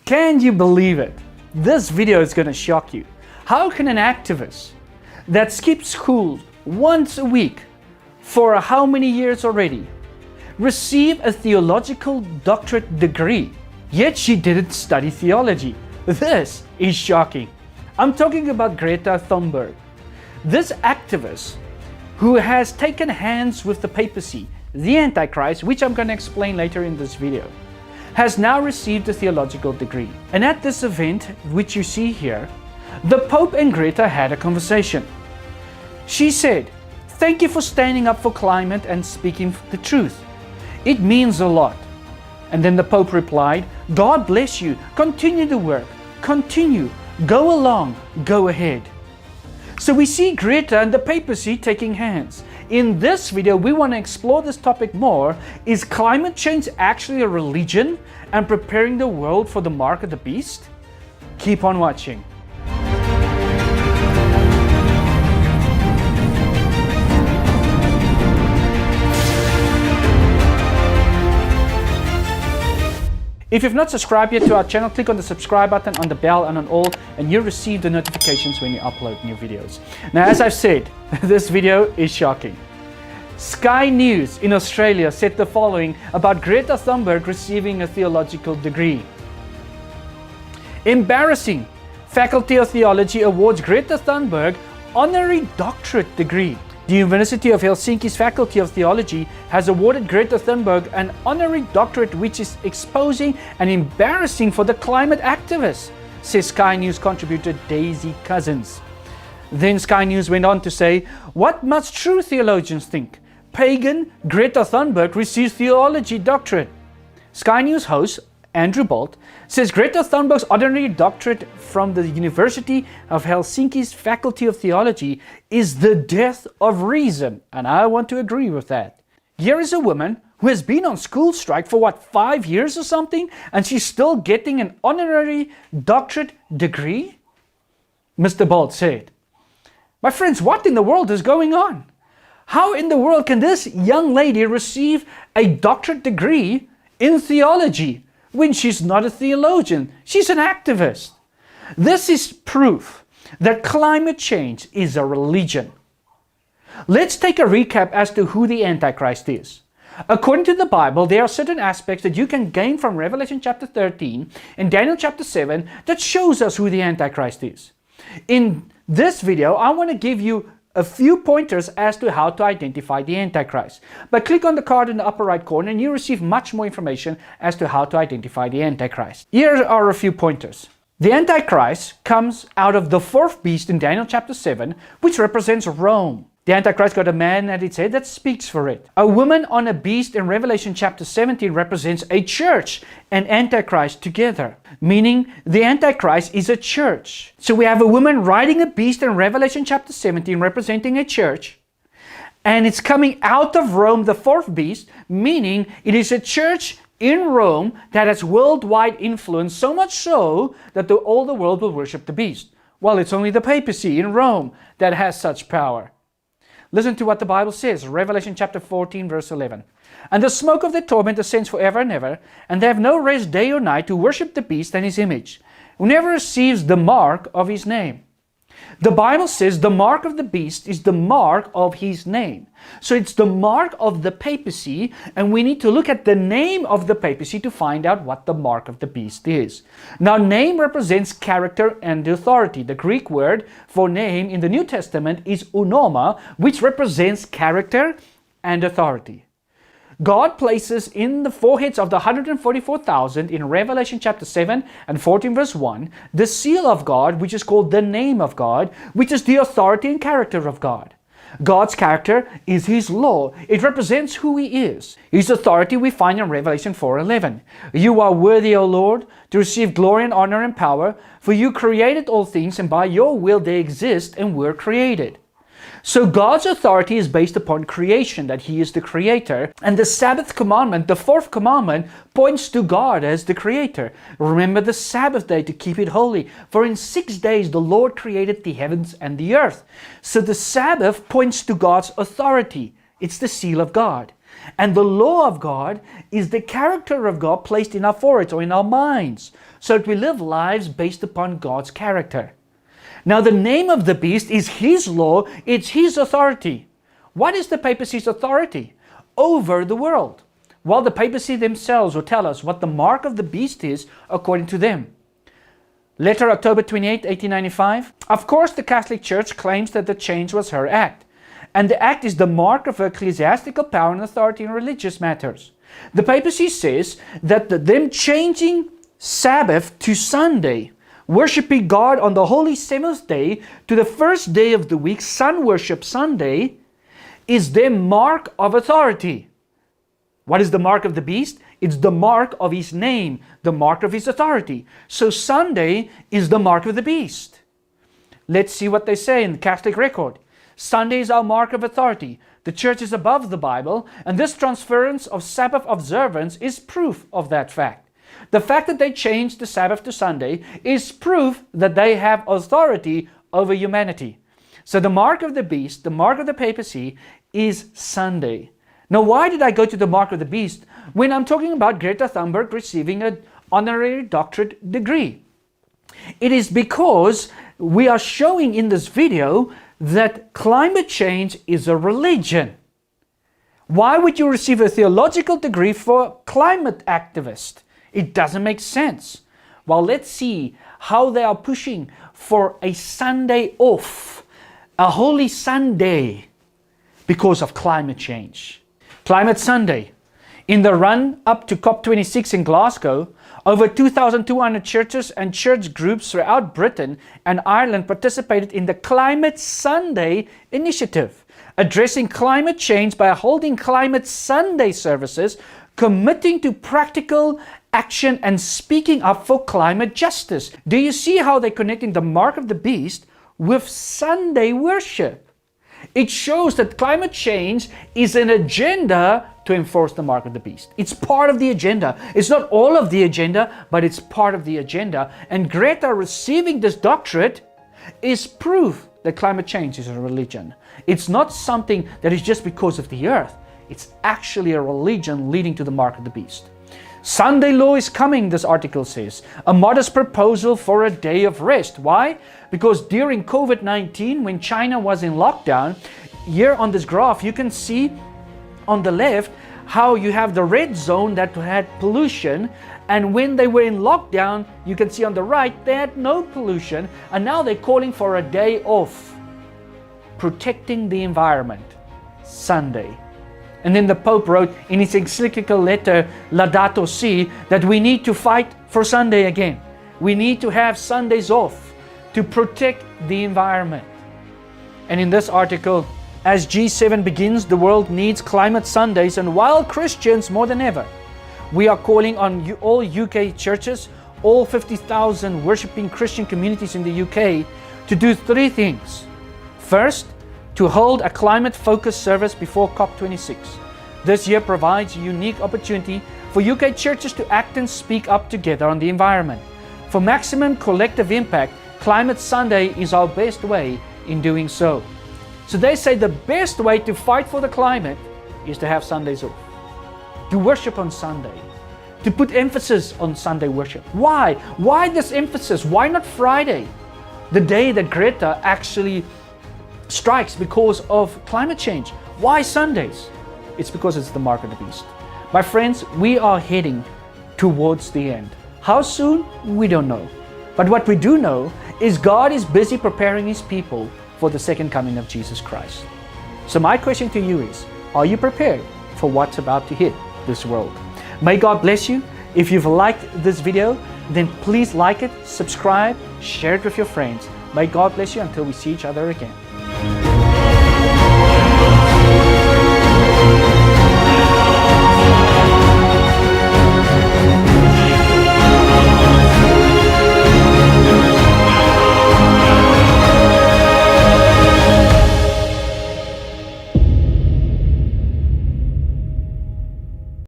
Can you believe it? This video is going to shock you. How can an activist that skips school once a week for how many years already receive a theological doctorate degree, yet she didn't study theology? This is shocking. I'm talking about Greta Thunberg. This activist who has taken hands with the papacy, the Antichrist, which I'm going to explain later in this video, has now received a theological degree. And at this event, which you see here, the Pope and Greta had a conversation. She said, "Thank you for standing up for climate and speaking the truth. It means a lot." And then the Pope replied, "God bless you. Continue the work. Continue. Go along. Go ahead." So we see Greta and the papacy taking hands. In this video, we want to explore this topic more. Is climate change actually a religion and preparing the world for the mark of the beast? Keep on watching. If you've not subscribed yet to our channel, click on the subscribe button, on the bell and on all, and you'll receive the notifications when you upload new videos. Now, as I've said, this video is shocking. Sky News in Australia said the following about Greta Thunberg receiving a theological degree. Embarrassing. Faculty of Theology awards Greta Thunberg honorary doctorate degree. The University of Helsinki's Faculty of Theology has awarded Greta Thunberg an honorary doctorate, which is exposing and embarrassing for the climate activists, says Sky News contributor Daisy Cousins. Then Sky News went on to say, "What must true theologians think? Pagan Greta Thunberg receives theology doctorate." Sky News host Andrew Bolt says Greta Thunberg's honorary doctorate from the University of Helsinki's Faculty of Theology is the death of reason, and I want to agree with that. Here is a woman who has been on school strike for 5 years or something, and she's still getting an honorary doctorate degree? Mr. Bolt said, "My friends, what in the world is going on? How in the world can this young lady receive a doctorate degree in theology when she's not a theologian? She's an activist." This is proof that climate change is a religion. Let's take a recap as to who the Antichrist is. According to the Bible, there are certain aspects that you can gain from Revelation chapter 13 and Daniel chapter 7 that shows us who the Antichrist is. In this video, I want to give you a few pointers as to how to identify the Antichrist. But click on the card in the upper right corner and you receive much more information as to how to identify the Antichrist. Here are a few pointers. The Antichrist comes out of the fourth beast in Daniel chapter 7, which represents Rome. The Antichrist got a man at its head that speaks for it. A woman on a beast in Revelation chapter 17 represents a church and Antichrist together, meaning the Antichrist is a church. So we have a woman riding a beast in Revelation chapter 17 representing a church, and it's coming out of Rome, the fourth beast, meaning it is a church in Rome that has worldwide influence, so much so that all the world will worship the beast. Well, it's only the papacy in Rome that has such power. Listen to what the Bible says, Revelation chapter 14, verse 11. "And the smoke of their torment ascends forever and ever, and they have no rest day or night to worship the beast and his image, who never receives the mark of his name." The Bible says the mark of the beast is the mark of his name. So it's the mark of the papacy, and we need to look at the name of the papacy to find out what the mark of the beast is. Now, name represents character and authority. The Greek word for name in the New Testament is onoma, which represents character and authority. God places in the foreheads of the 144,000 in Revelation chapter 7 and 14 verse 1 the seal of God, which is called the name of God, which is the authority and character of God. God's character is his law. It represents who he is. His authority we find in Revelation 4:11. "You are worthy, O Lord, to receive glory and honor and power, for you created all things, and by your will they exist and were created." So God's authority is based upon creation, that he is the creator. And the Sabbath commandment, the fourth commandment, points to God as the creator. Remember the Sabbath day to keep it holy. For in 6 days the Lord created the heavens and the earth. So the Sabbath points to God's authority. It's the seal of God. And the law of God is the character of God placed in our foreheads or in our minds, so that we live lives based upon God's character. Now the name of the beast is His law, it's His authority. What is the papacy's authority over the world? Well, the papacy themselves will tell us what the mark of the beast is according to them. Letter October 28, 1895. Of course, the Catholic Church claims that the change was her act, and the act is the mark of her ecclesiastical power and authority in religious matters. The papacy says that them changing Sabbath to Sunday, worshiping God on the holy seventh day to the first day of the week, sun worship Sunday, is their mark of authority. What is the mark of the beast? It's the mark of his name, the mark of his authority. So Sunday is the mark of the beast. Let's see what they say in the Catholic record. Sunday is our mark of authority. The church is above the Bible, and this transference of Sabbath observance is proof of that fact. The fact that they changed the Sabbath to Sunday is proof that they have authority over humanity. So the mark of the beast, the mark of the papacy, is Sunday. Now, why did I go to the mark of the beast when I'm talking about Greta Thunberg receiving an honorary doctorate degree? It is because we are showing in this video that climate change is a religion. Why would you receive a theological degree for a climate activist? It doesn't make sense. Well, let's see how they are pushing for a Sunday off, a holy Sunday, because of climate change. Climate Sunday. In the run up to COP26 in Glasgow, over 2,200 churches and church groups throughout Britain and Ireland participated in the Climate Sunday initiative, addressing climate change by holding Climate Sunday services, committing to practical action and speaking up for climate justice. Do you see how they're connecting the mark of the beast with Sunday worship? It shows that climate change is an agenda to enforce the mark of the beast. It's part of the agenda. It's not all of the agenda, but it's part of the agenda. And Greta receiving this doctorate is proof that climate change is a religion. It's not something that is just because of the earth. It's actually a religion leading to the mark of the beast. Sunday law is coming, this article says. A modest proposal for a day of rest. Why? Because during COVID-19, when China was in lockdown, here on this graph, you can see on the left how you have the red zone that had pollution, and when they were in lockdown, you can see on the right, they had no pollution, and now they're calling for a day off, protecting the environment, Sunday. And then the Pope wrote in his encyclical letter, Laudato Si, that we need to fight for Sunday again. We need to have Sundays off to protect the environment. And in this article, as G7 begins, the world needs climate Sundays, and while Christians more than ever, we are calling on all UK churches, all 50,000 worshipping Christian communities in the UK to do three things. First, to hold a climate-focused service before COP26. This year provides a unique opportunity for UK churches to act and speak up together on the environment. For maximum collective impact, Climate Sunday is our best way in doing so. So they say the best way to fight for the climate is to have Sundays off, to worship on Sunday, to put emphasis on Sunday worship. Why? Why this emphasis? Why not Friday, the day that Greta actually strikes because of climate change? Why Sundays? It's because it's the mark of the beast. My friends, we are heading towards the end. How soon? We don't know. But what we do know is God is busy preparing His people for the second coming of Jesus Christ. So my question to you is, are you prepared for what's about to hit this world? May God bless you. If you've liked this video, then please like it, subscribe, share it with your friends. May God bless you until we see each other again.